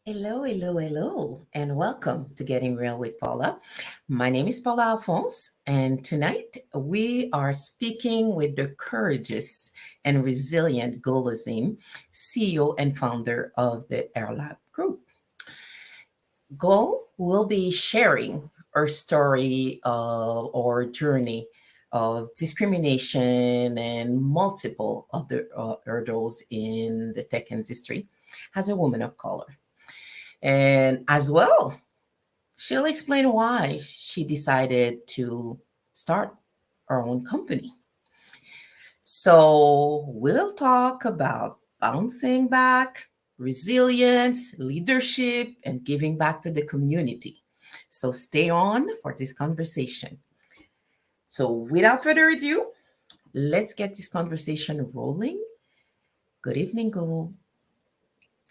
Hello, hello, hello, and welcome to Getting Real with Paula. My name is Paula Alphonse, and tonight we are speaking with the courageous and resilient Gül Azeem, CEO and founder of the RLAB Group. Gül will be sharing her story of or journey of discrimination and multiple other hurdles in the tech industry as a woman of color. And as well, she'll explain why she decided to start her own company. So, we'll talk about bouncing back, resilience, leadership, and giving back to the community. So, stay on for this conversation. So, without further ado, let's get this conversation rolling. Good evening, Gul,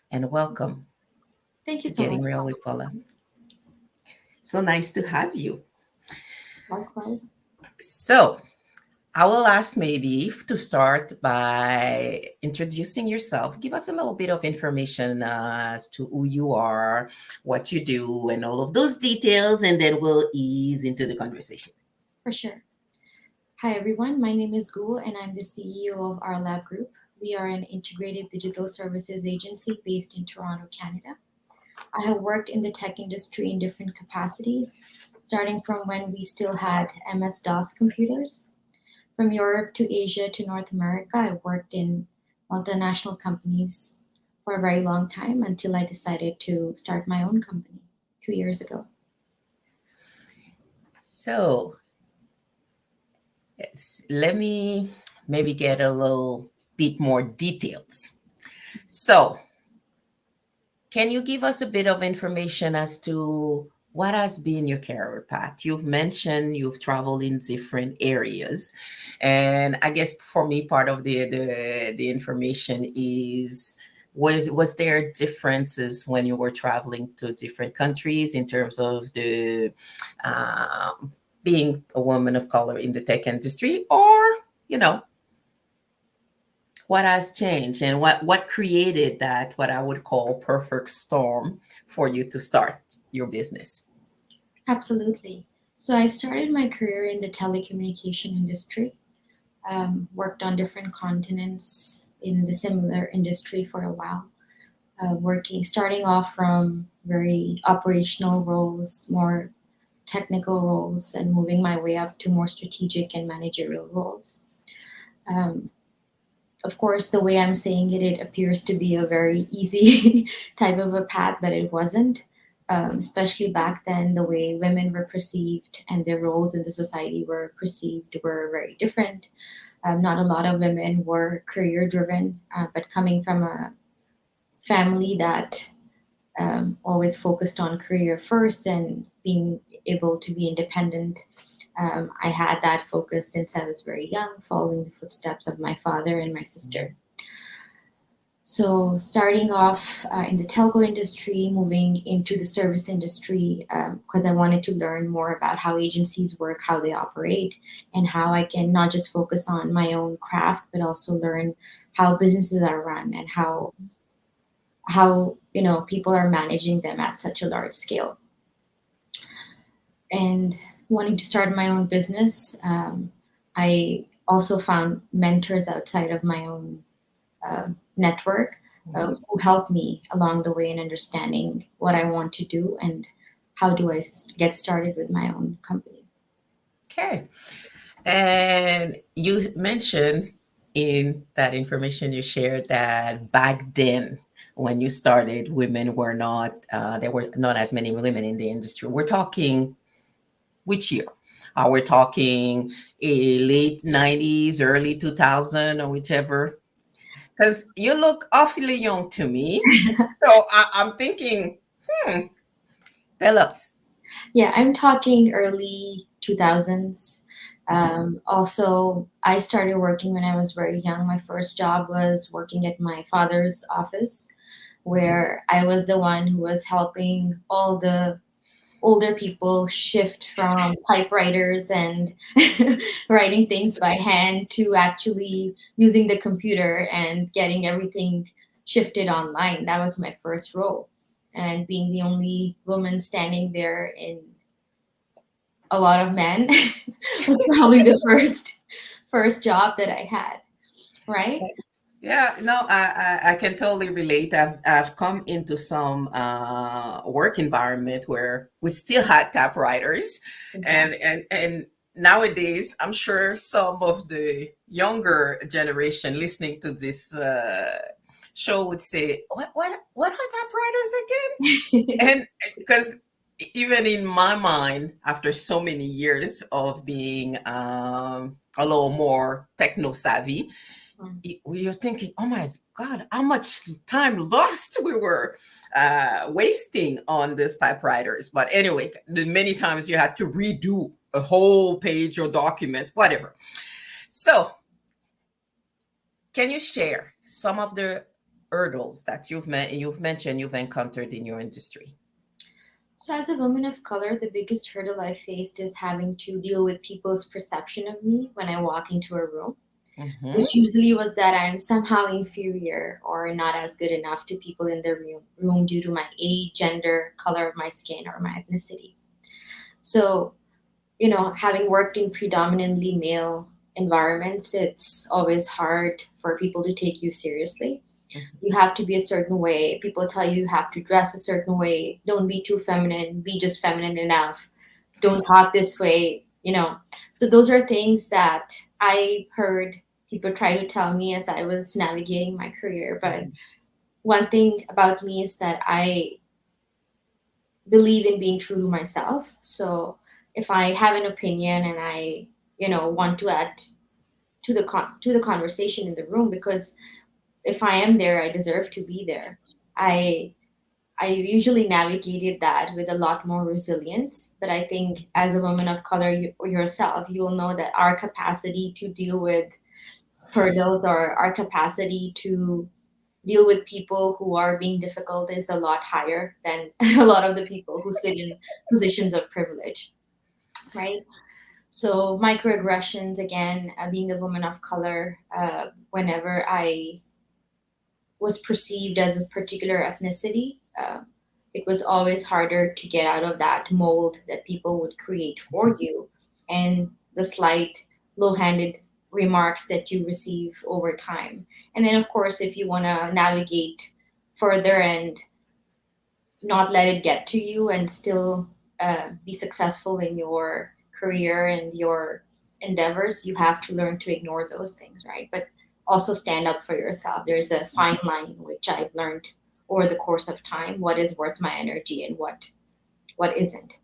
and welcome Thank you to so Getting much. Real with Paula. So nice to have you. Likewise. So, I will ask maybe to start by introducing yourself. Give us a little bit of information as to who you are, what you do, and all of those details, and then we'll ease into the conversation. For sure. Hi, everyone. My name is Gül, and I'm the CEO of RLAB Group. We are an integrated digital services agency based in Toronto, Canada. I have worked in the tech industry in different capacities, starting from when we still had MS-DOS computers. From Europe to Asia to North America, I worked in multinational companies for a very long time until I decided to start my own company 2 years ago. So, let me maybe get a little bit more details. So, can you give us a bit of information as to what has been your career path? You've mentioned you've traveled in different areas, and I guess for me, part of the information is was there differences when you were traveling to different countries in terms of the uh, being a woman of color in the tech industry, or you know what has changed and what created that what I would call perfect storm for you to start your business? Absolutely. So I started my career in the telecommunication industry, worked on different continents in the similar industry for a while, starting off from very operational roles, more technical roles, and moving my way up to more strategic and managerial roles. Um, of course, the way I'm saying it, it appears to be a very easy type of a path, but it wasn't. Especially back then, the way women were perceived and their roles in the society were perceived were very different. Not a lot of women were career driven, but coming from a family that always focused on career first and being able to be independent, I had that focus since I was very young, following the footsteps of my father and my sister. So, starting off in the telco industry, moving into the service industry, because I wanted to learn more about how agencies work, how they operate, and how I can not just focus on my own craft, but also learn how businesses are run and how people are managing them at such a large scale. And wanting to start my own business, I also found mentors outside of my own network who helped me along the way in understanding what I want to do and how do I get started with my own company. Okay. And you mentioned in that information you shared that back then when you started women were not there were not as many women in the industry. We're talking which year? We're talking late 90s, early 2000, or whichever. Because you look awfully young to me. So I'm thinking, hmm, tell us. Yeah, I'm talking early 2000s. Also, I started working when I was very young. My first job was working at my father's office, Okay. where I was the one who was helping all the older people shift from typewriters and writing things by hand to actually using the computer and getting everything shifted online. That was my first role. and being the only woman standing there in a lot of men was probably the first job that I had, right? Yeah, no, I can totally relate. I've come into some work environment where we still had typewriters, Exactly. and nowadays I'm sure some of the younger generation listening to this show would say, what are typewriters again? And because even in my mind, after so many years of being a little more techno savvy, you're thinking, oh my God, how much time lost we were wasting on these typewriters. But anyway, many times you had to redo a whole page or document, whatever. So, can you share some of the hurdles that you've mentioned you've encountered in your industry? So, as a woman of color, the biggest hurdle I faced is having to deal with people's perception of me when I walk into a room, Hmm. which usually was that I'm somehow inferior or not as good enough to people in the room due to my age, gender, color of my skin, or my ethnicity. So, having worked in predominantly male environments, it's always hard for people to take you seriously. You have to be a certain way. People tell you have to dress a certain way. Don't be too feminine. Be just feminine enough. Don't talk this way. So those are things that I heard people try to tell me as I was navigating my career. But one thing about me is that I believe in being true to myself. So if I have an opinion and I, want to add to the conversation in the room, because if I am there, I deserve to be there. I I usually navigated that with a lot more resilience. But I think as a woman of color yourself, you will know that our capacity to deal with hurdles or our capacity to deal with people who are being difficult is a lot higher than a lot of the people who sit in positions of privilege, right? So microaggressions, again, being a woman of color, whenever I was perceived as a particular ethnicity, it was always harder to get out of that mold that people would create for you, and the slight low-handed remarks that you receive over time. And then, of course, if you want to navigate further and not let it get to you and still be successful in your career and your endeavors, you have to learn to ignore those things, right? But also stand up for yourself. There's a fine line in which I've learned over the course of time what is worth my energy and what isn't.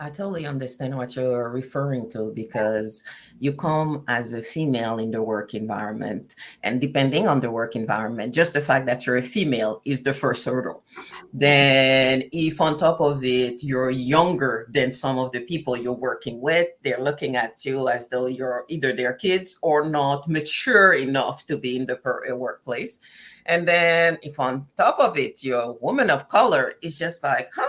I totally understand what you're referring to because you come as a female in the work environment, and depending on the work environment, just the fact that you're a female is the first hurdle. Yeah. Then, if on top of it, you're younger than some of the people you're working with, they're looking at you as though you're either their kids or not mature enough to be in the workplace. And then, if on top of it, you're a woman of color, it's just like, huh?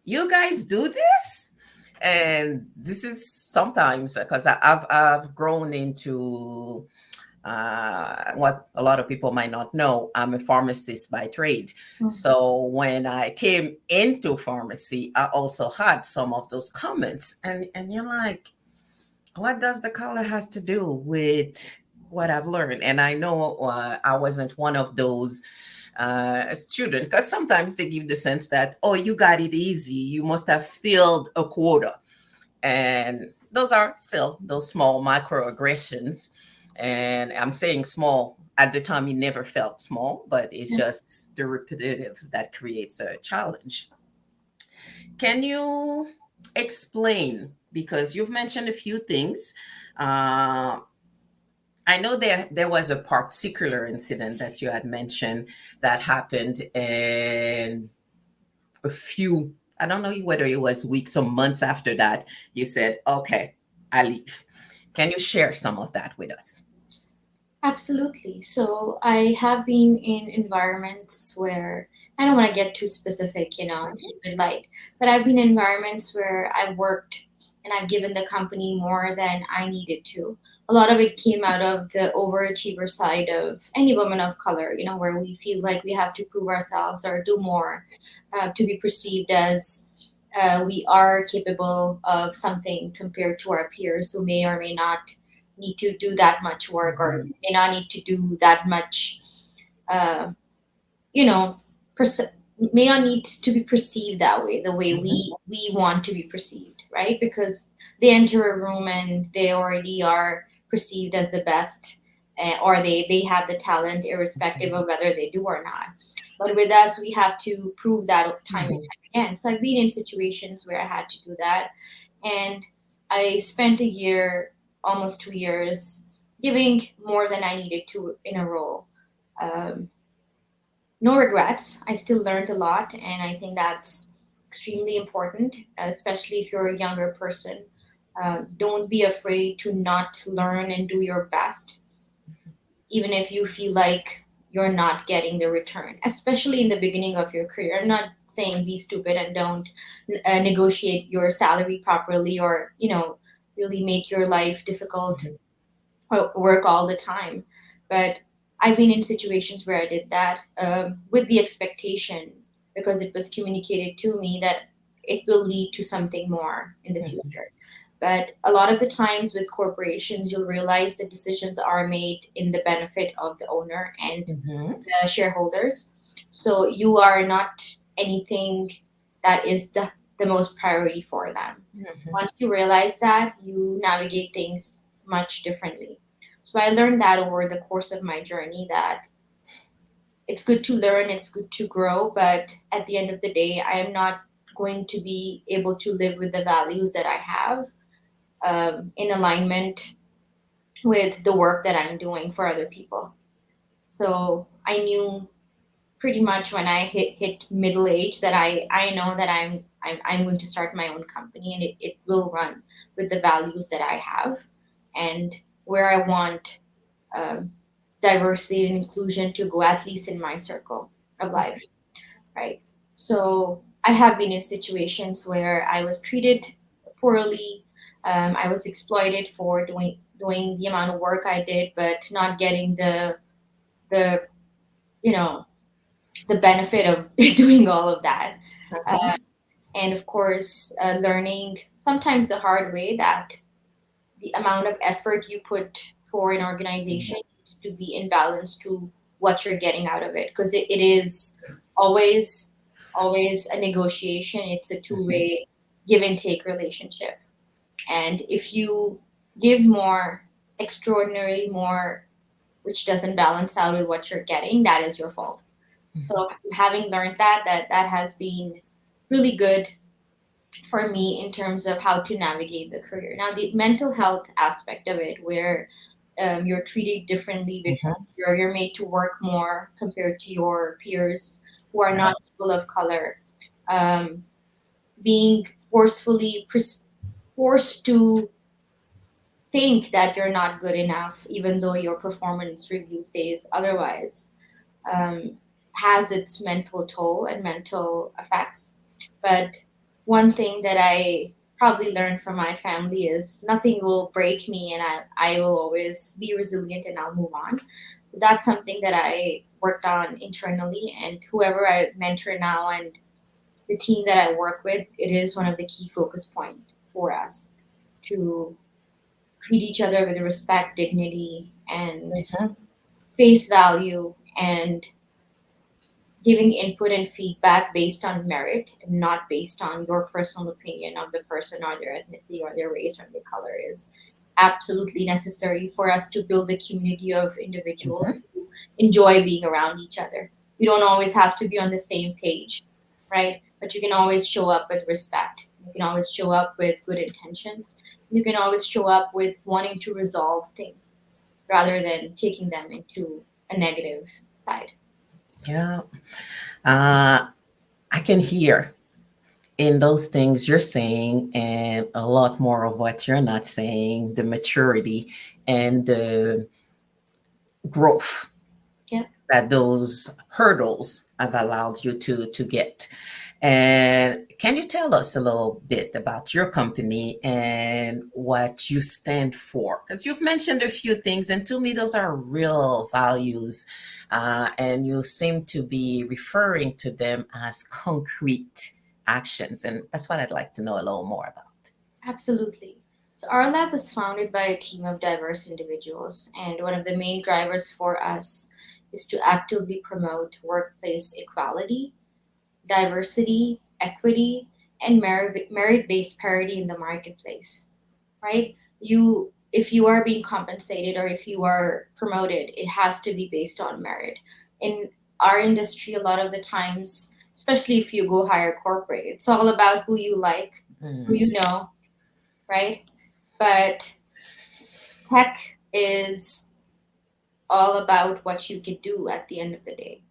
You guys do this? And this is sometimes because I've grown into what a lot of people might not know. I'm a pharmacist by trade. Mhm. So when I came into pharmacy, I also had some of those comments, and you're like, what does the color has to do with what I've learned? And I know I wasn't one of those student because sometimes they give the sense that, oh, you got it easy, you must have filled a quota, and those are still those small microaggressions. And I'm saying small, at the time it never felt small, but it's Yeah. just the repetitive that creates a challenge. Can you explain, because you've mentioned a few things, uh, I know there was a particular incident that you had mentioned that happened in a few, I don't know whether it was weeks or months after that. You said, okay, I leave. Can you share some of that with us? Absolutely. So I have been in environments where I don't want to get too specific, keep it light, but I've been in environments where I've worked and I've given the company more than I needed to, a lot of it came out of the overachiever side of any woman of color, you know, where we feel like we have to prove ourselves or do more to be perceived as we are capable of something compared to our peers who may or may not need to do that much work or Mhm. may not need to do that much, uh, you know, may not need to be perceived that way, the way Mhm. we want to be perceived, right? Because they enter a room and they already are perceived as the best, or they have the talent, irrespective of whether they do or not. But with us, we have to prove that time and Mhm. time again. So I've been in situations where I had to do that, and I spent a year, almost 2 years, giving more than I needed to in a role. Um, no regrets. I still learned a lot, and I think that's extremely important, especially if you're a younger person. Don't be afraid to not learn and do your best, even if you feel like you're not getting the return, especially in the beginning of your career. I'm not saying be stupid and don't negotiate your salary properly or, you know, really make your life difficult Mhm. work all the time. But I've been in situations where I did that with the expectation, because it was communicated to me that it will lead to something more in the Mhm. future. But a lot of the times with corporations, you'll realize the decisions are made in the benefit of the owner and Mhm. the shareholders. So you are not anything that is the most priority for them. Mhm. Once you realize that, you navigate things much differently. So I learned that over the course of my journey, that it's good to learn, it's good to grow, but at the end of the day, I am not going to be able to live with the values that I have in alignment with the work that I'm doing for other people. So I knew pretty much when I hit middle age that I know that I'm going to start my own company, and it will run with the values that I have and where I want um, diversity and inclusion to go, at least in my circle of life, right? So I have been in situations where I was treated poorly. I was exploited for doing the amount of work I did, but not getting the you know the benefit of doing all of that. Uh, Mhm. and of course, learning sometimes the hard way that the amount of effort you put for an organization needs to be in balance to what you're getting out of it. Because it is always, always a negotiation, it's a two-way give and take relationship. And if you give more, extraordinary more, which doesn't balance out with what you're getting, that is your fault. So having learned that has been really good for me in terms of how to navigate the career. Now the mental health aspect of it, where you're treated differently because Mhm. you're made to work more compared to your peers who are Yeah. not people of color, um, being forced to think that you're not good enough, even though your performance review says otherwise, um, has its mental toll and mental effects. But one thing that I probably learned from my family is nothing will break me, and I will always be resilient and I'll move on. So that's something that I worked on internally, and whoever I mentor now and the team that I work with, it is one of the key focus point for us to treat each other with respect, dignity, and Mhm. face value, and giving input and feedback based on merit and not based on your personal opinion of the person or their ethnicity or their race or their color is absolutely necessary for us to build a community of individuals Mhm. who enjoy being around each other. You don't always have to be on the same page, right? But you can always show up with respect. You can always show up with good intentions. You can always show up with wanting to resolve things rather than taking them into a negative side. Yeah. Uh, I can hear in those things you're saying, and a lot more of what you're not saying, the maturity and the growth Yep. that those hurdles have allowed you to get. And can you tell us a little bit about your company and what you stand for? Because you've mentioned a few things, and to me, those are real values. And you seem to be referring to them as concrete actions. And that's what I'd like to know a little more about. Absolutely. So RLAB was founded by a team of diverse individuals, and one of the main drivers for us is to actively promote workplace equality, diversity, equity, and merit-based parity in the marketplace. Right? If you are being compensated or if you are promoted, it has to be based on merit. In our industry, a lot of the times, especially if you go higher corporate, it's all about who you like, who Mm, you know, right? But tech is all about what you can do at the end of the day,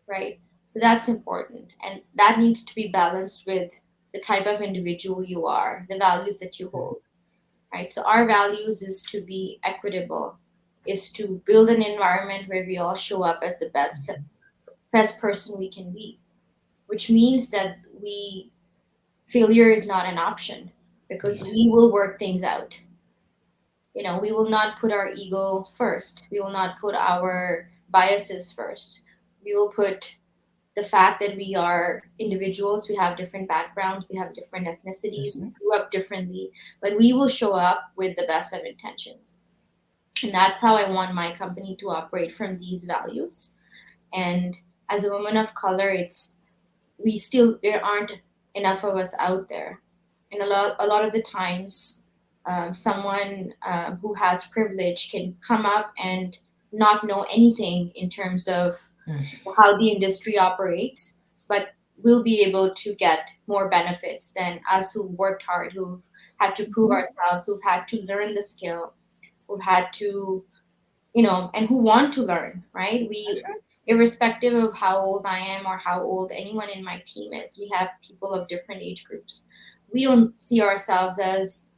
right? So that's important. And that needs to be balanced with the type of individual you are, the values that you hold, right? So our values is to be equitable, is to build an environment where we all show up as the best person we can be, which means that we failure is not an option because yeah. we will work things out. We will not put our ego first. We will not put our biases first. We will put the fact that we are individuals, we have different backgrounds, we have different ethnicities, we Mhm. grew up differently, but we will show up with the best of intentions. And that's how I want my company to operate from these values. And as a woman of color, there aren't enough of us out there, and a lot of the times, someone who has privilege can come up and not know anything in terms of how the industry operates, but we'll be able to get more benefits than us who worked hard, who've had to prove Mhm. ourselves, who've had to learn the skill, who've had to, and who want to learn, right? Irrespective of how old I am or how old anyone in my team is, we have people of different age groups. We don't see ourselves as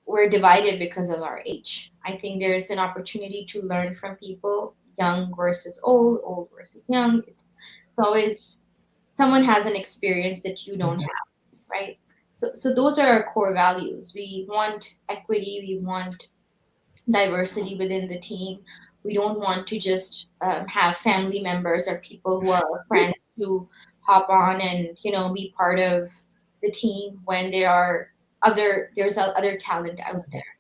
we're divided because of our age. I think there's an opportunity to learn from people, young versus old, old versus young. It's always someone has an experience that you don't Mhm. have, right? So those are our core values. We want equity, we want diversity within the team. We don't want to just have family members or people who are our friends who hop on and be part of the team when there's other talent out there,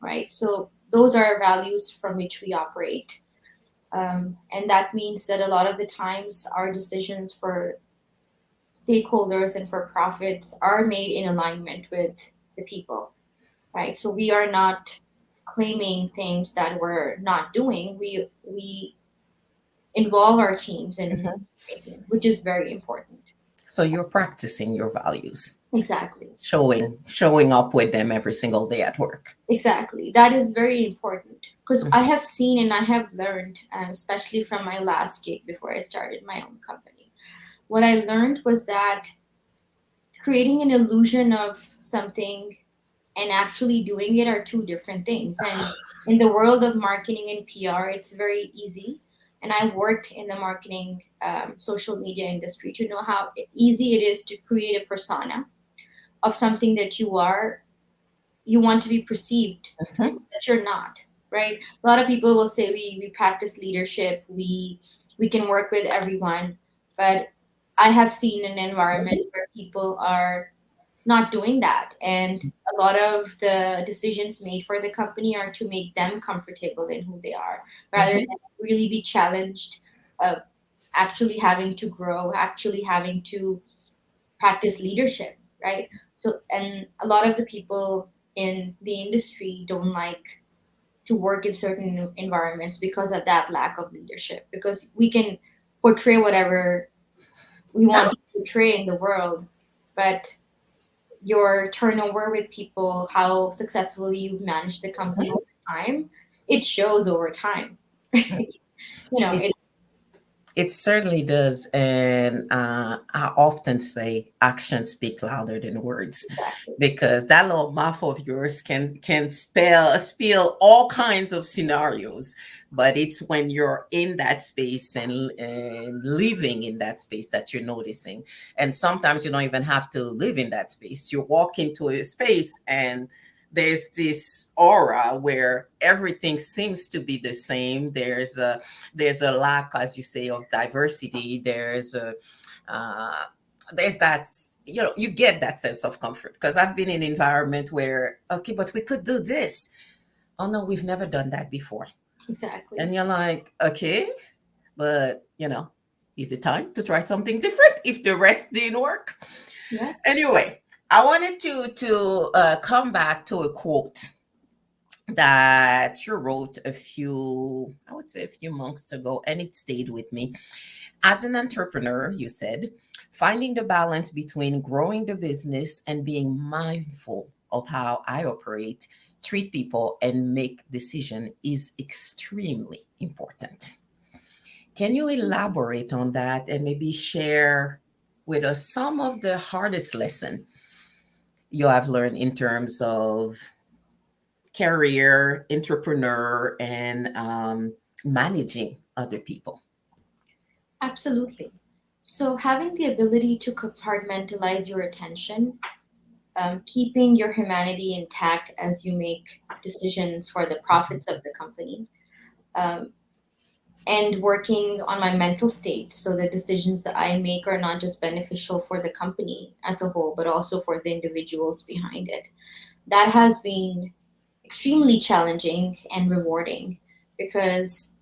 right? So those are values from which we operate, and that means that a lot of the times our decisions for stakeholders and for profits are made in alignment with the people, right? So we are not claiming things that we're not doing. We involve our teams in decision making, which is very important. So you're practicing your values, Exactly. showing up with them every single day at work. Exactly. That is very important because Mm. I have seen and I have learned, especially from my last gig before I started my own company. What I learned was that creating an illusion of something and actually doing it are two different things. And in the world of marketing and PR, it's very easy. And I've worked in the marketing, social media industry to know how easy it is to create a persona of something that you want to be perceived, Mhm. that you're not, right? A lot of people will say we practice leadership, we can work with everyone, but I have seen an environment where people are not doing that, and a lot of the decisions made for the company are to make them comfortable in who they are rather Mhm. than really be challenged, uh, actually having to grow, actually having to practice leadership, right? So, and a lot of the people in the industry don't like to work in certain environments because of that lack of leadership, because we can portray whatever we want to portray in the world, but your turnover with people, how successfully you've managed the company over time, it shows over time. It's, It's it certainly does. And I often say actions speak louder than words, exactly. because that little mouth of yours can spill all kinds of scenarios but it's when you're in that space and living in that space that you're noticing. And sometimes you don't even have to live in that space. You walk into a space and there's this aura where everything seems to be the same. There's a lack, as you say, of diversity. Uh, there's that, you get that sense of comfort, because I've been in an environment where, okay, but we could do this. Oh no, we've never done that before. And Exactly. you're like, okay, but is it time to try something different if the rest didn't work? Yeah. Anyway, I wanted to come back to a quote that you wrote I would say a few months ago, and it stayed with me. As an entrepreneur, you said, finding the balance between growing the business and being mindful of how I operate, treat people, and make decision is extremely important. Can you elaborate on that and maybe share with us some of the hardest lesson you have learned in terms of career, entrepreneur, and managing other people? Absolutely. So, having the ability to compartmentalize your attention, keeping your humanity intact as you make decisions for the profits of the company, um, and working on my mental state so the decisions that I make are not just beneficial for the company as a whole, but also for the individuals behind it. That has been extremely challenging and rewarding because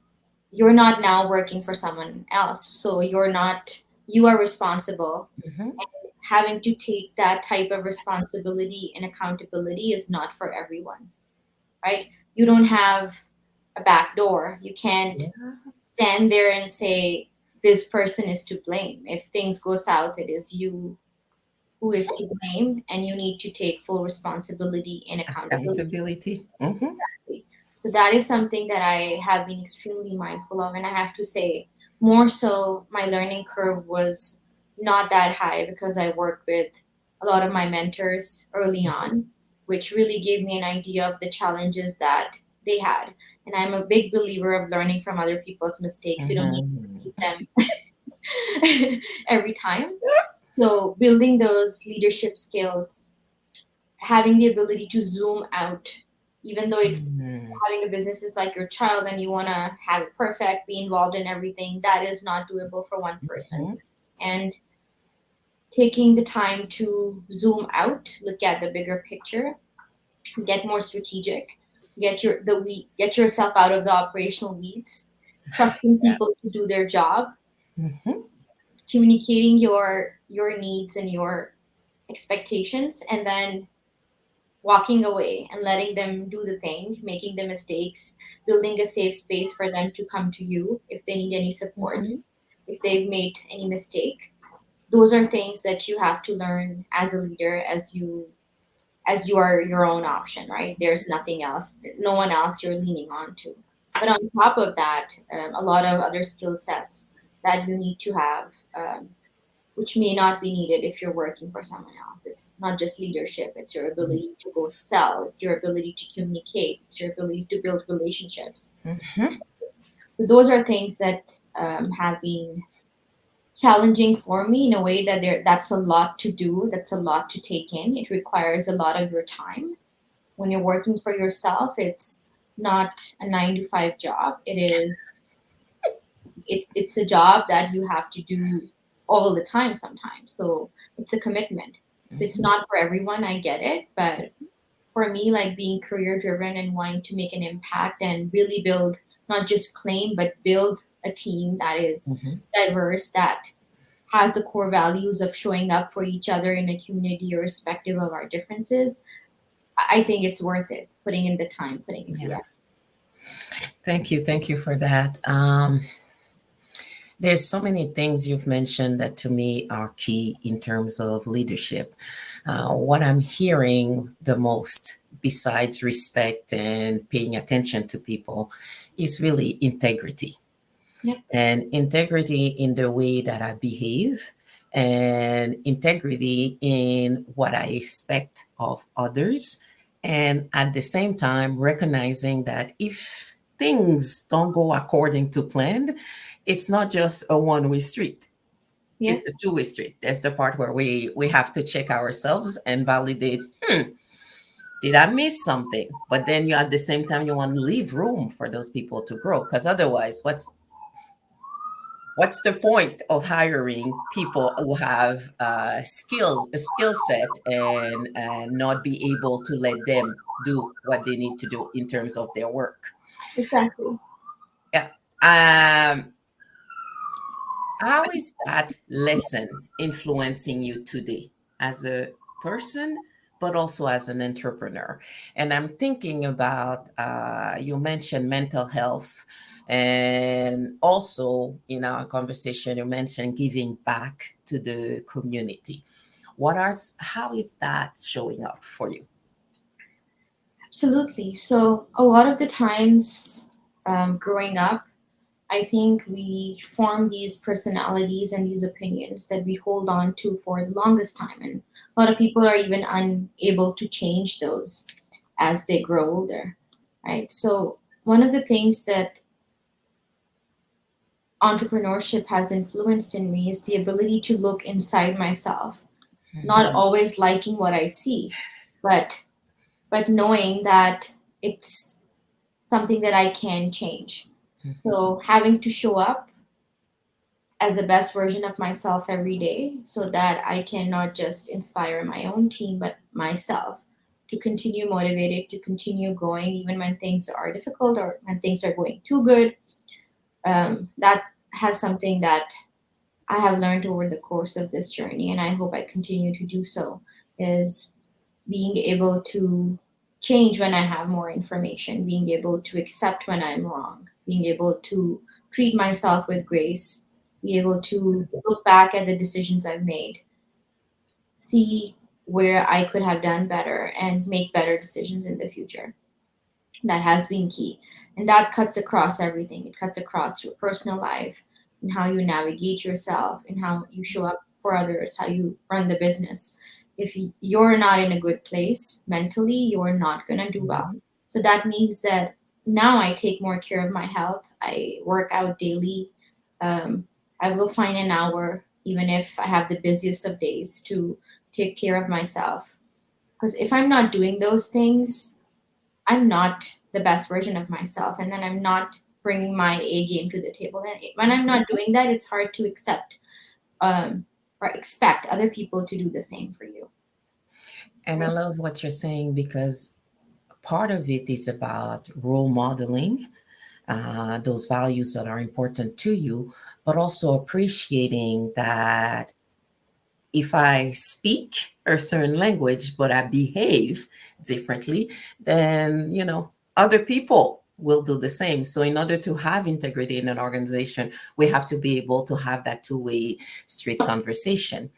you're not now working for someone else. So you are responsible. Mhm. Having to take that type of responsibility and accountability is not for everyone, right? You don't have a back door. You can't Yeah. stand there and say, this person is to blame. If things go south, it is you who is to blame, and you need to take full responsibility and accountability. Accountability. Hmm. So that is something that I have been extremely mindful of. And I have to say, more so, my learning curve was not that high because I worked with a lot of my mentors early on, which really gave me an idea of the challenges that they had. And I'm a big believer of learning from other people's mistakes. You don't need Hmm. to repeat them every time. So, building those leadership skills, having the ability to zoom out, even though it's Hmm. having a business is like your child and you want to have it perfect, be involved in everything, that is not doable for one person. Hmm. And taking the time to zoom out, look at the bigger picture, get more strategic, get yourself out of the operational weeds, trusting people to do their job, Hmm. communicating your needs and your expectations, and then walking away and letting them do the thing, making the mistakes, building a safe space for them to come to you if they need any support, Hmm. if they've made any mistake. Those are things that you have to learn as a leader, as you are your own option, right? There's nothing else, no one else you're leaning on to. But on top of that, a lot of other skill sets that you need to have, which may not be needed if you're working for someone else. It's not just leadership, it's your ability to go sell, it's your ability to communicate, it's your ability to build relationships. Hmm. So, those are things that have been challenging for me in a way that that's a lot to do, that's a lot to take in. It requires a lot of your time. When you're working for yourself, it's not a 9 to 5 job. It's a job that you have to do all the time sometimes. So it's a commitment. So it's not for everyone, I get it, but for me, like being career driven and wanting to make an impact and really build, not just claim but build a team that is Hmm. diverse, that has the core values of showing up for each other in a community irrespective of our differences. I think it's worth it, putting in the time, putting in the Yeah. effort. Thank you. Thank you for that. There's so many things you've mentioned that to me are key in terms of leadership. What I'm hearing the most, besides respect and paying attention to people, is really integrity. Yep. And integrity in the way that I behave, and integrity in what I expect of others. And at the same time, recognizing that if things don't go according to plan, it's not just a one-way street. Yeah, It's a two-way street. There's the part where we have to check ourselves and validate, did I miss something? But then you at the same time you want to leave room for those people to grow. Because otherwise, what's the point of hiring people who have a skill set, and not be able to let them do what they need to do in terms of their work? exactly. Yeah. Um, how is that lesson influencing you today as a person, but also as an entrepreneur? And I'm thinking about, you mentioned mental health, and also in our conversation, you mentioned giving back to the community. How is that showing up for you? Absolutely. So, a lot of the times growing up, I think we form these personalities and these opinions that we hold on to for the longest time. And a lot of people are even unable to change those as they grow older, right? So, one of the things that entrepreneurship has influenced in me is the ability to look inside myself, not Mhm, always liking what I see, but knowing that it's something that I can change. mhm, So having to show up as the best version of myself every day so that I can not just inspire my own team, but myself to continue motivated, to continue going, even when things are difficult or when things are going too good. That has something that I have learned over the course of this journey, and I hope I continue to do so, is being able to change when I have more information, being able to accept when I'm wrong, being able to treat myself with grace, be able to look back at the decisions I've made, see where I could have done better, and make better decisions in the future. That has been key. And that cuts across everything. It cuts across your personal life and how you navigate yourself and how you show up for others, how you run the business. If you're not in a good place mentally, you're not going to do well. mhm. So that means that now I take more care of my health. I work out daily. Um, I will find an hour, even if I have the busiest of days, to take care of myself. Because if I'm not doing those things, I'm not the best version of myself, and then I'm not bringing my A game to the table. And when I'm not doing that, it's hard to accept um, or expect other people to do the same for you. And I Right? love what you're saying, because part of it is about role modeling, those values that are important to you, but also appreciating that if I speak a certain language, but I behave differently, then, other people will do the same. So, in order to have integrity in an organization, we have to be able to have that two-way street conversation.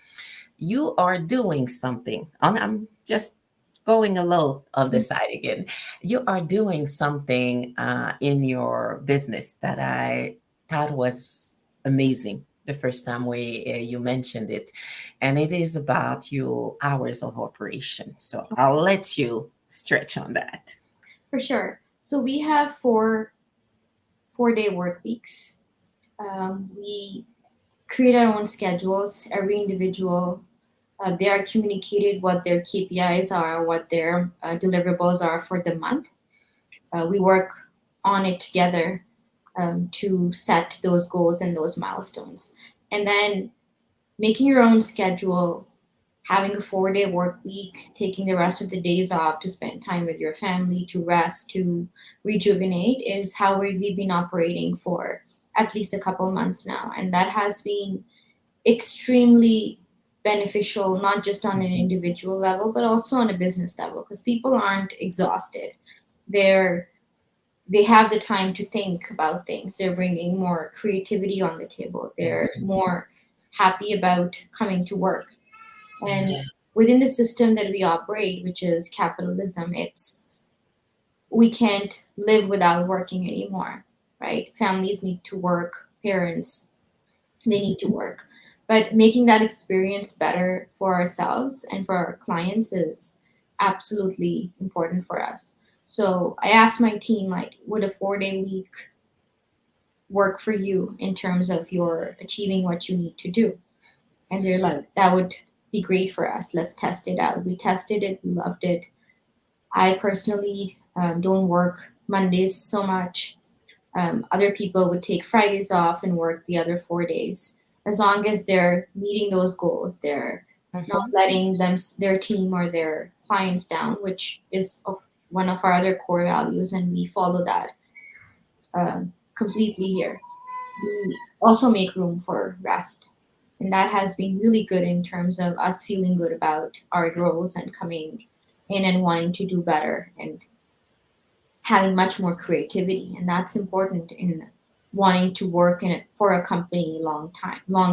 You are doing something, and I'm just going a little on the side again. You are doing something in your business that I thought was amazing the first time you mentioned it, and it is about your hours of operation. So I'll let you stretch on that. For sure. So we have 4 day work weeks. We create our own schedules. Every individual, they are communicated what their KPIs are, what their deliverables are for the month. We work on it together to set those goals and those milestones. And then making your own schedule, having a 4 day work week, taking the rest of the days off to spend time with your family, to rest, to rejuvenate is how we've been operating for at least a couple months now. And that has been extremely beneficial, not just on an individual level, but also on a business level, because people aren't exhausted. They're they have the time to think about things. They're bringing more creativity on the table. They're more happy about coming to work. And Yeah. within the system that we operate, which is capitalism, it's we can't live without working anymore, right? Families need to work, parents, they need to work. But making that experience better for ourselves and for our clients is absolutely important for us. So I asked my team, like, would a 4-day week work for you in terms of your achieving what you need to do? And they're like, that would be great for us. Let's test it out. We tested it, we loved it. I personally don't work Mondays so much. Other people would take Fridays off and work the other 4 days. As long as they're meeting those goals, they're not Mhm. letting their team or their clients down, which is one of our other core values, and we follow that completely here. We also make room for rest, and that has been really good in terms of us feeling good about our roles and coming in and wanting to do better and having much more creativity, and that's important in wanting to work in it for a company long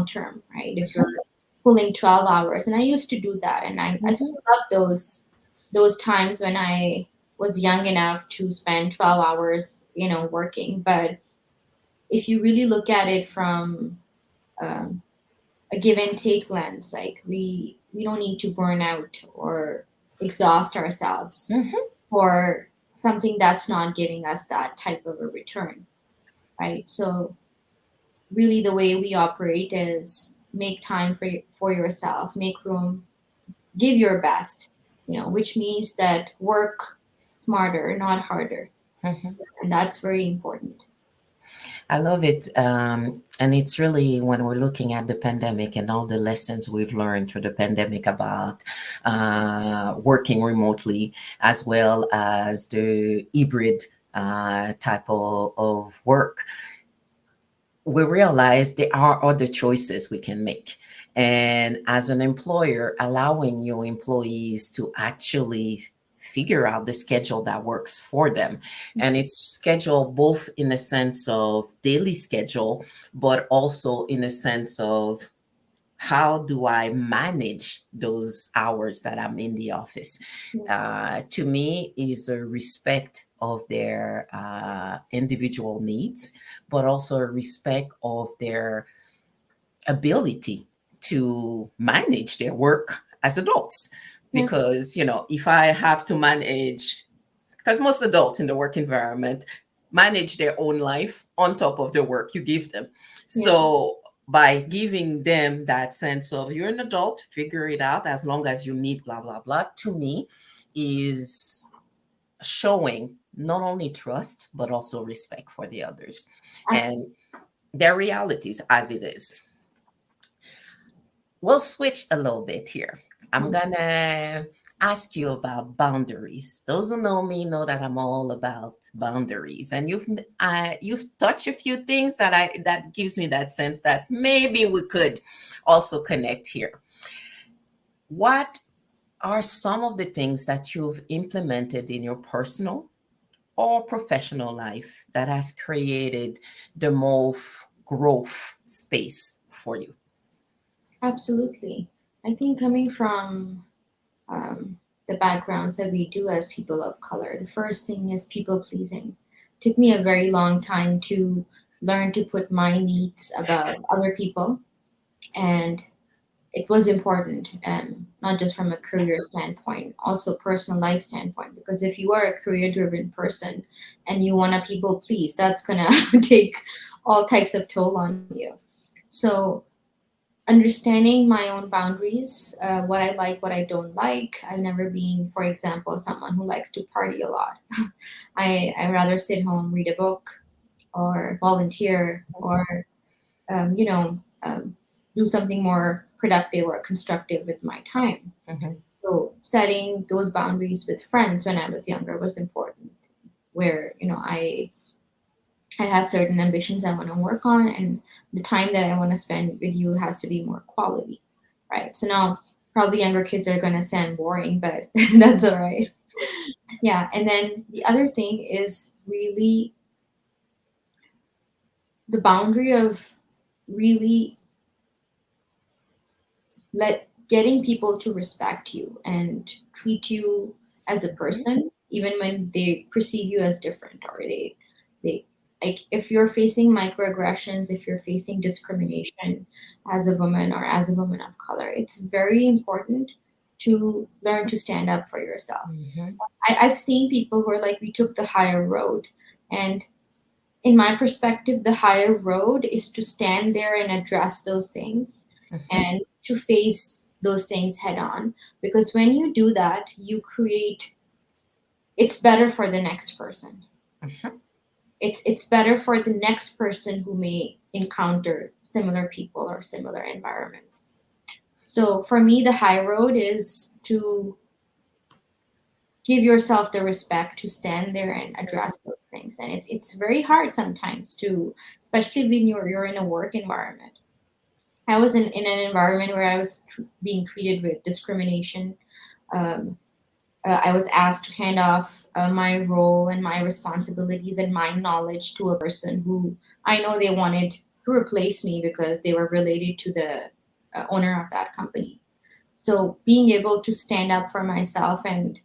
term, right? If you're pulling 12 hours, and I used to do that, and I Mhm. still love those times when I was young enough to spend 12 hours, working. But if you really look at it from um, a give and take lens, like we don't need to burn out or exhaust ourselves Mhm. for something that's not giving us that type of a return, right? So really the way we operate is make time for yourself, make room, give your best, which means that work smarter, not harder. Mhm. And that's very important. I love it. And it's really when we're looking at the pandemic and all the lessons we've learned through the pandemic about working remotely, as well as the hybrid type of work, we realize there are other choices we can make. And as an employer, allowing your employees to actually figure out the schedule that works for them. And it's scheduled both in a sense of daily schedule, but also in a sense of how do I manage those hours that I'm in the office? Yes. To me, is a respect of their individual needs, but also a respect of their ability to manage their work as adults. Yes. Because, if I have to manage, because most adults in the work environment manage their own life on top of the work you give them. Yeah. So by giving them that sense of you're an adult, figure it out as long as you meet blah blah blah, to me is showing not only trust but also respect for the others and their realities as it is. We'll switch a little bit here. I'm Absolutely. gonna ask you about boundaries. Those who know me know that I'm all about boundaries, and you've touched a few things that gives me that sense that maybe we could also connect here. What are some of the things that you've implemented in your personal or professional life that has created the most growth space for you? Absolutely. I think coming from um, the backgrounds that we do as people of color, the first thing is people pleasing. Took me a very long time to learn to put my needs above other people, and it was important, not just from a career standpoint, also personal life standpoint. Because if you are a career-driven person and you want to people please, that's gonna take all types of toll on you. So understanding my own boundaries, what I like, what I don't like. I've never been, for example, someone who likes to party a lot. I rather sit home, read a book, or volunteer, or do something more productive or constructive with my time. Mhm. So setting those boundaries with friends when I was younger was important. Where I have certain ambitions I want to work on, and the time that I want to spend with you has to be more quality, right? So now, probably younger kids are going to say I'm boring, but that's all right. Yeah. And then the other thing is really the boundary of really getting people to respect you and treat you as a person, even when they perceive you as different, or they like, if you're facing microaggressions, if you're facing discrimination as a woman or as a woman of color, it's very important to learn to stand up for yourself. Mhm. I've seen people who are like, we took the higher road. And in my perspective, the higher road is to stand there and address those things Mhm. and to face those things head on. Because when you do that, you create, it's better for the next person. Mhm. It's better for the next person who may encounter similar people or similar environments. So for me, the high road is to give yourself the respect to stand there and address those things. And it's very hard sometimes to, especially when you're in a work environment. I was in an environment where I was being treated with discrimination. um, I was asked to hand off my role and my responsibilities and my knowledge to a person who I know they wanted to replace me because they were related to the owner of that company. So being able to stand up for myself and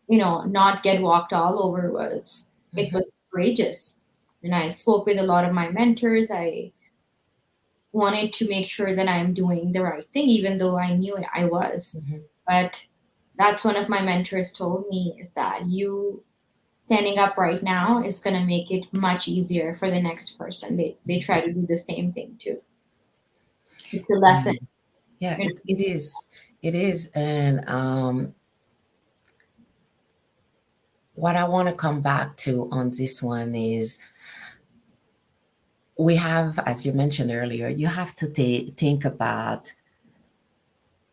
not get walked all over was, it Mhm. was courageous. And I spoke with a lot of my mentors. I wanted to make sure that I'm doing the right thing, even though I knew I was. Mhm. But that's one of my mentors told me, is that you standing up right now is going to make it much easier for the next person. They try to do the same thing too. It's a lesson. Mm. Yeah, You it is. It is. And what I want to come back to on this one is we have, as you mentioned earlier, you have to think about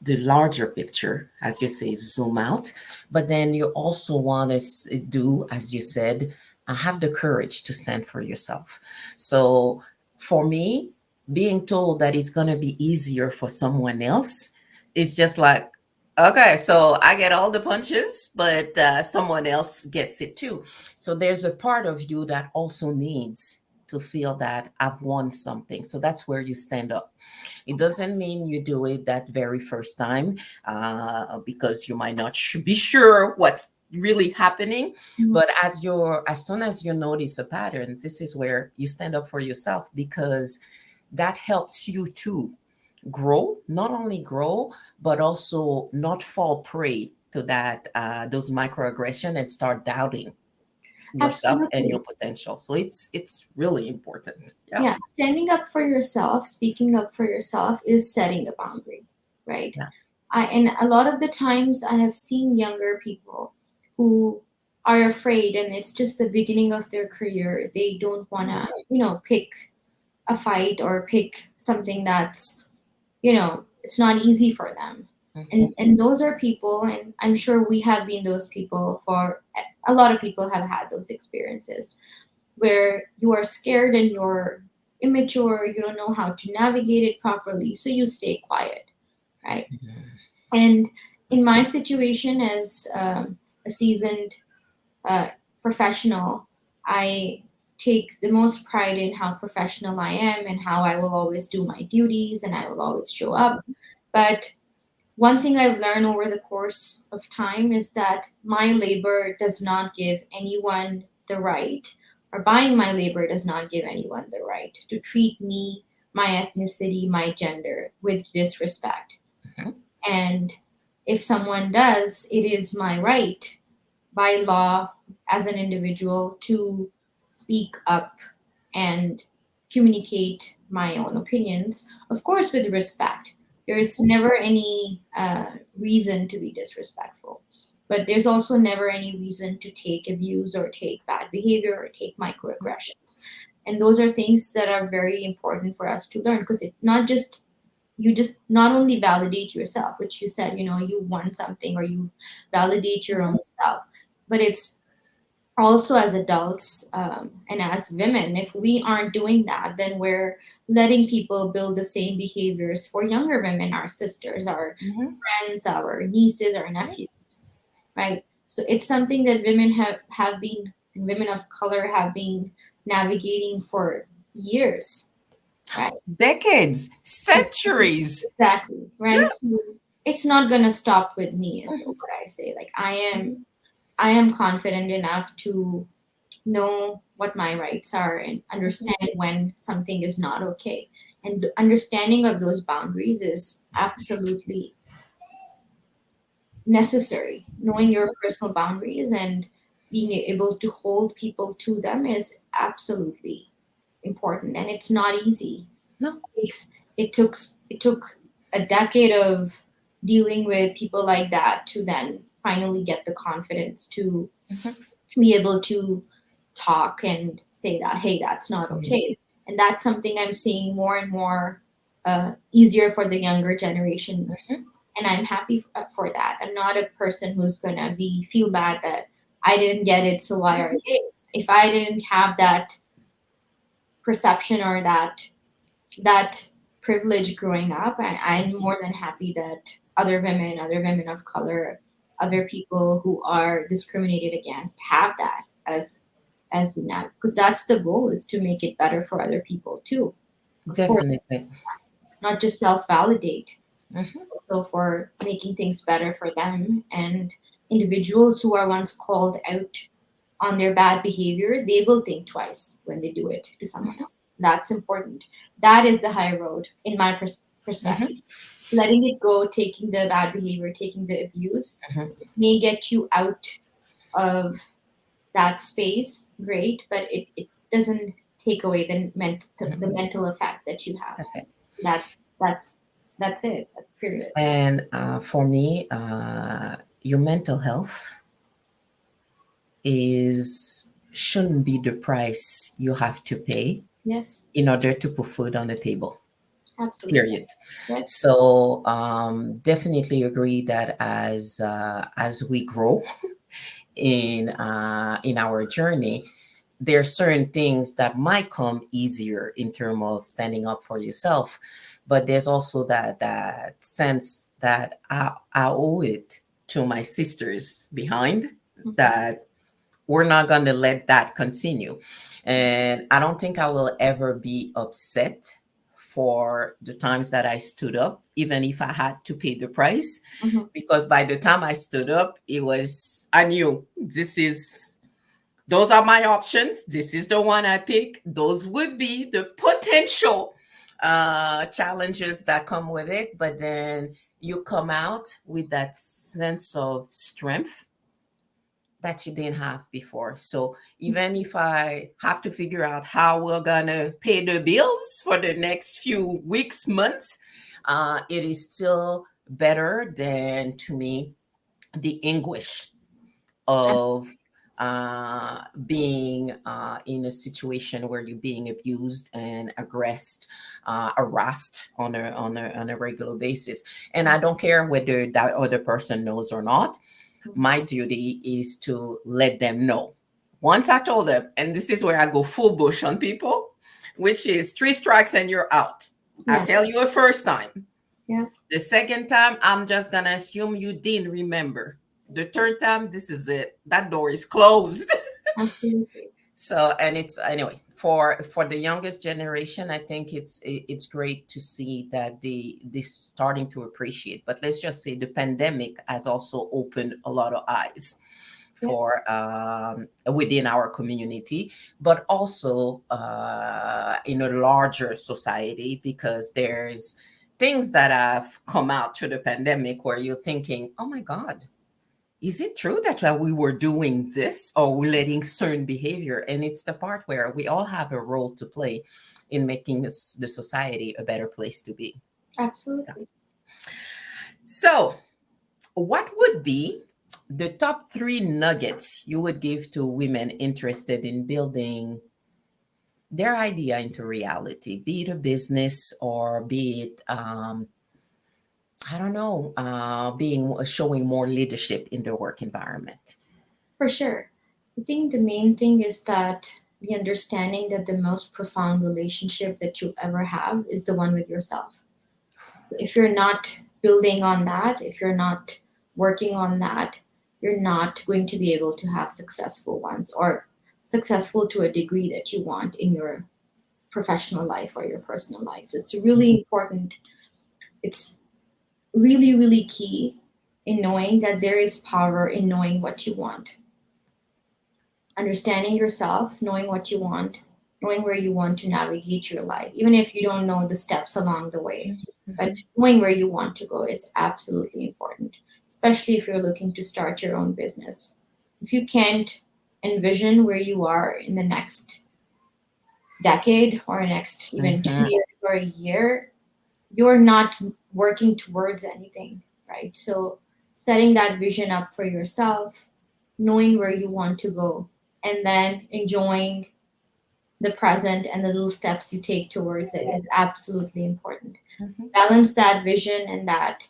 the larger picture, as you say, zoom out. But then you also want to do, as you said, have the courage to stand for yourself. So for me, being told that it's going to be easier for someone else is just like, okay, so I get all the punches, but someone else gets it too. So there's a part of you that also needs to feel that I've won something. So that's where you stand up. It doesn't mean you do it that very first time, because you might not be sure what's really happening. know, But as soon as you notice a pattern, this is where you stand up for yourself, because that helps you to grow, not only grow, but also not fall prey to that those microaggression and start doubting yourself and your absolutely. potential. So it's really important. Yeah. Yeah, standing up for yourself, speaking up for yourself is setting a boundary, right? Yeah. And a lot of the times I have seen younger people who are afraid, and it's just the beginning of their career. They don't want to, pick a fight or pick something that's, it's not easy for them. Mhm. And those are people, and I'm sure we have been those people. For a lot of people have had those experiences where you are scared and you're immature, you don't know how to navigate it properly, so you stay quiet, right? And in my situation, as a seasoned uh, professional, I take the most pride in how professional I am and how I will always do my duties and I will always show up. But one thing I've learned over the course of time is that my labor does not give anyone the right, or buying my labor does not give anyone the right to treat me, my ethnicity, my gender with disrespect. Mhm. And if someone does, it is my right by law as an individual to speak up and communicate my own opinions, of course, with respect. There's never any reason to be disrespectful, but there's also never any reason to take abuse or take bad behavior or take microaggressions. And those are things that are very important for us to learn, because it not just, you just not only validate yourself, which you said, you want something or you validate your own self, but it's also as adults, and as women, if we aren't doing that, then we're letting people build the same behaviors for younger women, our sisters, our Mhm. friends, our nieces, our nephews, right? So it's something that women have been, and women of color have been navigating for years, right? Decades, centuries. Exactly, right? So it's not gonna stop with me, is Mhm. what I say. Like I am confident enough to know what my rights are and understand when something is not okay. And the understanding of those boundaries is absolutely necessary. Knowing your personal boundaries and being able to hold people to them is absolutely important, and it's not easy. No. It's, it took a decade of dealing with people like that to then finally get the confidence to Mhm. be able to talk and say that, hey, that's not Mhm. okay. And that's something I'm seeing more and more easier for the younger generations. Mhm. And I'm happy for that. I'm not a person who's going to be feel bad that I didn't get it, so why are they? If I didn't have that perception or that privilege growing up, I'm more than happy that other women of color, other people who are discriminated against have that as we now, because that's the goal, is to make it better for other people too. Of course, Definitely. not just self-validate, Mhm. also for making things better for them, and individuals who are once called out on their bad behavior, they will think twice when they do it to someone else. That's important. That is the high road in my perspective. Mhm. Letting it go, taking the bad behavior, taking the abuse, Mhm. may get you out of that space, great, but it doesn't take away the Mhm. mental effect that you have. That's it. That's it. That's period. And for me, your mental health is shouldn't be the price you have to pay Yes, in order to put food on the table. absolutely. Period. Yes. So definitely agree that as we grow in our journey, there are certain things that might come easier in terms of standing up for yourself, but there's also that sense that I owe it to my sisters behind, Mhm. that we're not going to let that continue. And I don't think I will ever be upset for the times that I stood up, even if I had to pay the price. Mhm. Because by the time I stood up, I knew those are my options. This is the one I pick. Those would be the potential challenges that come with it. But then you come out with that sense of strength that you didn't have before. So even if I have to figure out how we're gonna pay the bills for the next few weeks, months, it is still better than, to me, the anguish of being in a situation where you're being abused and aggressed, harassed on a regular basis. And I don't care whether that other person knows or not. My duty is to let them know. Once I told them, and this is where I go full bush on people, which is three strikes and you're out. I Yes. tell you a first time. Yeah. The second time, I'm just gonna assume you didn't remember. The third time, this is it. That door is closed. Absolutely. So, and it's anyway for the youngest generation. I think it's great to see that they starting to appreciate. But let's just say the pandemic has also opened a lot of eyes Yeah. for within our community, but also in a larger society, because there's things that have come out through the pandemic where you're thinking, oh my God, is it true that we were doing this or we're letting certain behavior? And it's the part where we all have a role to play in making the society a better place to be. So, Absolutely. so what would be the top three nuggets you would give to women interested in building their idea into reality, be it a business or be it, I don't know, being showing more leadership in the work environment? For sure. I think the main thing is that the understanding that the most profound relationship that you'll ever have is the one with yourself. If you're not building on that, if you're not working on that, you're not going to be able to have successful ones, or successful to a degree that you want in your professional life or your personal life. So it's really important. It's really, really key in knowing that there is power in knowing what you want, understanding yourself, knowing what you want, knowing where you want to navigate your life, even if you don't know the steps along the way. But Mhm. knowing where you want to go is absolutely important. especially if you're looking to start your own business. If you can't envision where you are in the next decade or next even two Mm-hmm. years or a year, you're not working towards anything, right? So setting that vision up for yourself, knowing where you want to go, and then enjoying the present and the little steps you take towards it is absolutely important. Mm-hmm. Balance that vision and that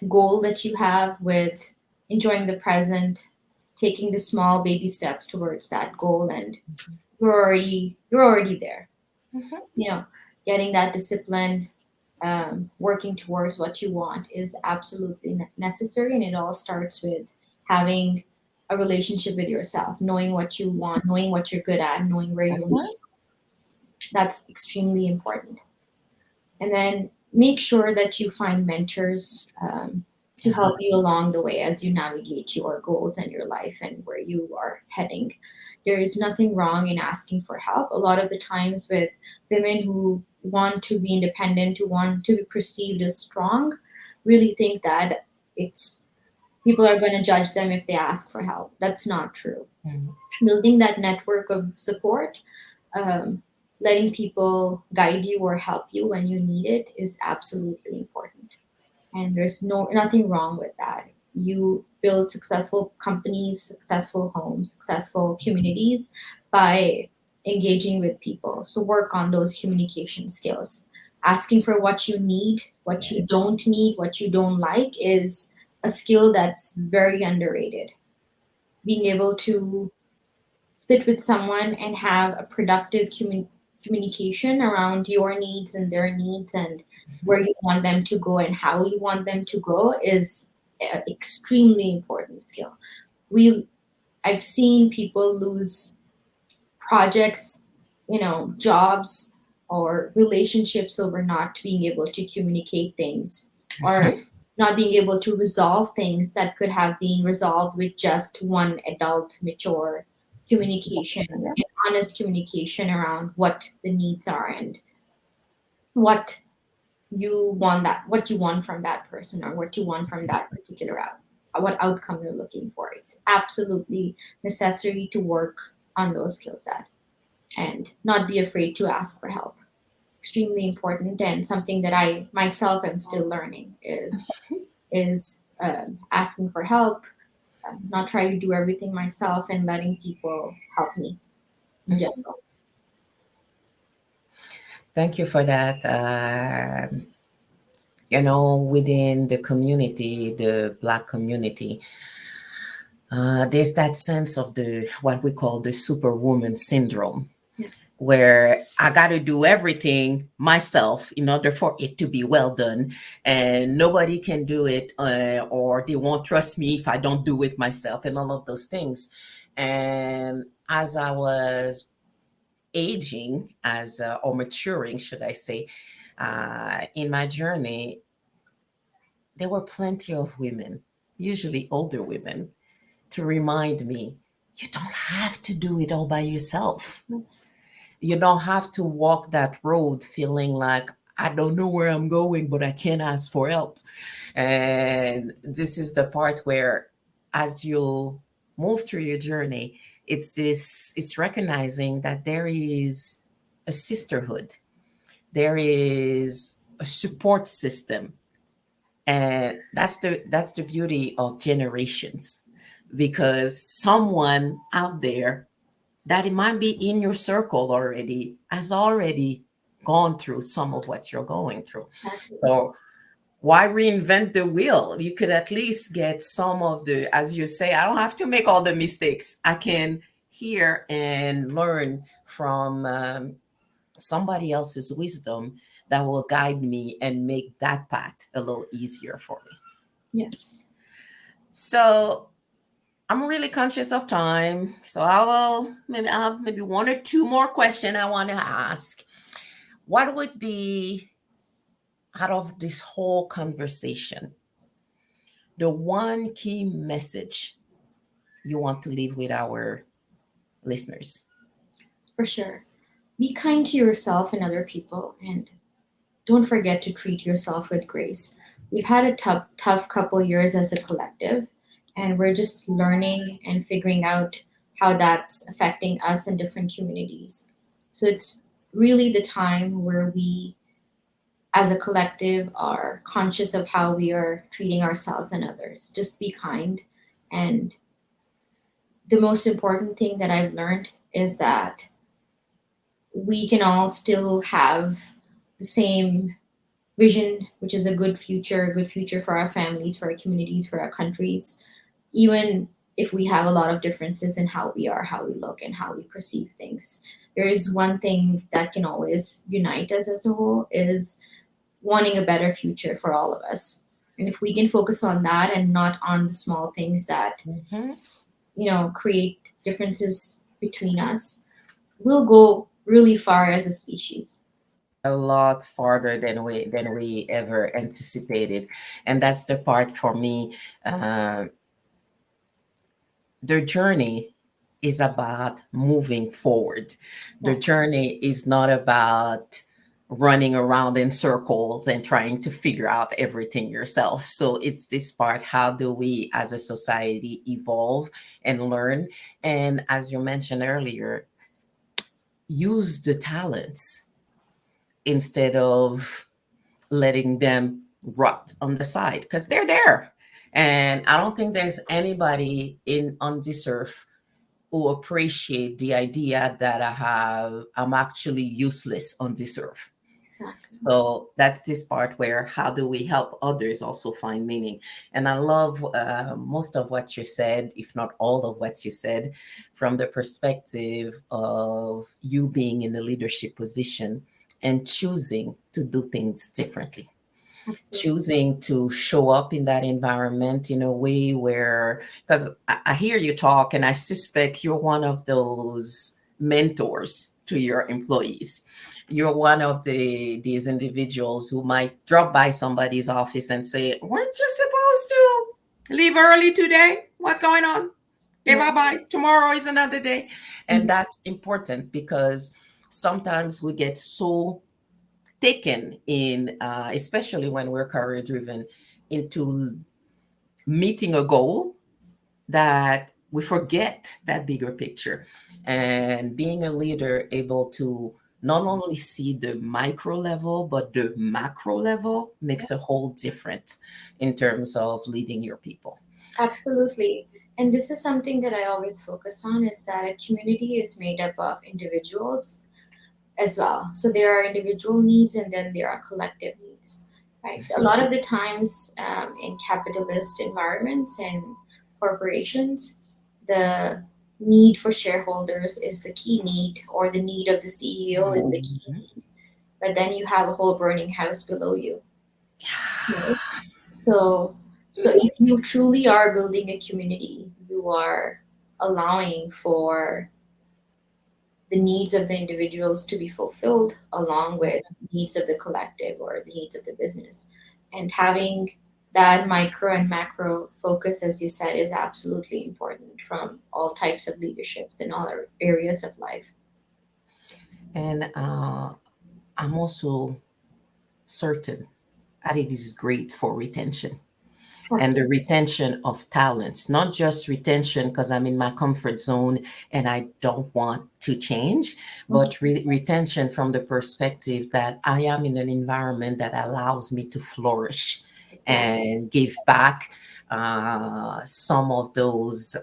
goal that you have with enjoying the present, taking the small baby steps towards that goal, and you're already there. Mm-hmm. You know, getting that discipline, working towards what you want is absolutely necessary, and it all starts with having a relationship with yourself, knowing what you want, knowing what you're good at, knowing where you need. That's extremely important. And then make sure that you find mentors to Uh-huh. help you along the way as you navigate your goals and your life and where you are heading. There is nothing wrong in asking for help. A lot of the times with women who want to be independent, who want to be perceived as strong, really think that it's people are going to judge them if they ask for help. That's not true. Mm-hmm. Building that network of support, um, letting people guide you or help you when you need it is absolutely important. And there's nothing wrong with that. You build successful companies, successful homes, successful communities by engaging with people. So work on those communication skills. Asking for what you need, what you Yes. don't need, what you don't like is a skill that's very underrated. Being able to sit with someone and have a productive communication around your needs and their needs and where you want them to go and how you want them to go is an extremely important skill. We I've seen people lose projects, jobs or relationships over not being able to communicate things or Mm-hmm. not being able to resolve things that could have been resolved with just one adult, mature communication Yeah. and honest communication around what the needs are and what what you want from that person or what you want from that particular what outcome you're looking for. It's absolutely necessary to work on those skill set and not be afraid to ask for help. Extremely important and something that I myself am still learning is asking for help, not trying to do everything myself and letting people help me in Mm-hmm. general. Thank you for that. Within the community, the Black community, there's that sense of the what we call the superwoman syndrome, Yes, where I got to do everything myself in order for it to be well done, and nobody can do it, or they won't trust me if I don't do it myself, and all of those things. And as I was aging, or maturing, should I say, in my journey, there were plenty of women, usually older women, to remind me you don't have to do it all by yourself. yes, You don't have to walk that road feeling like, I don't know where I'm going, but I can't ask for help. And this is the part where, as you move through your journey, it's recognizing that there is a sisterhood, there is a support system, and that's the beauty of generations, because someone out there that it might be in your circle already has already gone through some of what you're going through. exactly. So why reinvent the wheel? You could at least get some of the, as you say, I don't have to make all the mistakes. I can hear and learn from somebody else's wisdom that will guide me and make that path a little easier for me. Yes, So I'm really conscious of time. So I have maybe one or two more questions I want to ask. What would be, out of this whole conversation, the one key message you want to leave with our listeners? for sure. Be kind to yourself and other people and don't forget to treat yourself with grace. we've had a tough couple years as a collective, and we're just learning and figuring out how that's affecting us in different communities. So it's really the time where we, as a collective, are conscious of how we are treating ourselves and others. Just be kind. And the most important thing that I've learned is that we can all still have the same vision, which is a good future for our families, for our communities, for our countries, even if we have a lot of differences in how we are, how we look, and how we perceive things. There is one thing that can always unite us as a whole is wanting a better future for all of us. And if we can focus on that and not on the small things that, Mhm. create differences between us, we'll go really far as a species. A lot farther than we ever anticipated, and that's the part for me. Uh, the journey is about moving forward. The Yeah, journey is not about running around in circles and trying to figure out everything yourself. So it's this part: how do we as a society evolve and learn? And as you mentioned earlier, use the talents instead of letting them rot on the side, because they're there. And I don't think there's anybody in on this earth who appreciate the idea that I'm actually useless on this earth. exactly. So that's this part where how do we help others also find meaning? And I love most of what you said, if not all of what you said, from the perspective of you being in a leadership position and choosing to do things differently, Absolutely. choosing to show up in that environment in a way where, because I hear you talk and I suspect you're one of those mentors to your employees. You're one of these individuals who might drop by somebody's office and say, weren't you supposed to leave early today? What's going on? Okay, Yeah. bye bye. Tomorrow is another day. And Mhm. that's important because sometimes we get so taken in, especially when we're career driven, into meeting a goal that we forget that bigger picture. And being a leader, able to not only see the micro level, but the macro level makes a whole difference in terms of leading your people. Absolutely. And this is something that I always focus on is that a community is made up of individuals as well. So there are individual needs and then there are collective needs, right? So a lot of the times in capitalist environments and corporations, the need for shareholders is the key need, or the need of the CEO is the key Mhm. need. But then you have a whole burning house below you, right? So, so if you truly are building a community, you are allowing for the needs of the individuals to be fulfilled along with needs of the collective or the needs of the business. And having that micro and macro focus, as you said, is absolutely important from all types of leaderships in all areas of life. And I'm also certain that it is great for retention and the Absolutely. retention of talents, not just retention because I'm in my comfort zone and I don't want to change, but retention from the perspective that I am in an environment that allows me to flourish Exactly. and give back some of those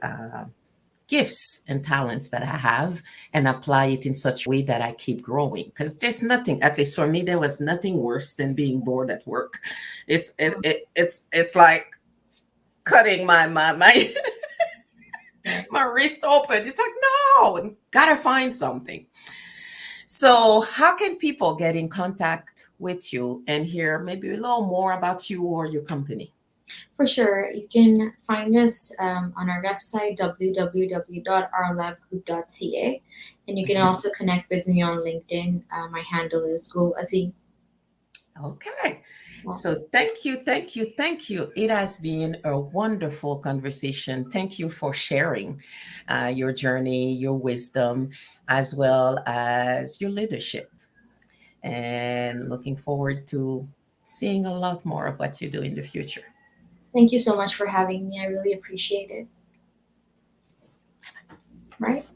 gifts and talents that I have and apply it in such a way that I keep growing. Because there's nothing, at least for me, there was nothing worse than being bored at work. It's like cutting my Right. my wrist open. It's like, no, gotta find something. So how can people get in contact with you and hear maybe a little more about you or your company? For sure. You can find us on our website, www.rlabgroup.ca. And you can Mhm. also connect with me on LinkedIn. My handle is Gül Azeem. Okay. Well, So thank you, thank you, thank you. It has been a wonderful conversation. Thank you for sharing your journey, your wisdom, as well as your leadership. And looking forward to seeing a lot more of what you do in the future. Thank you so much for having me. I really appreciate it. Right?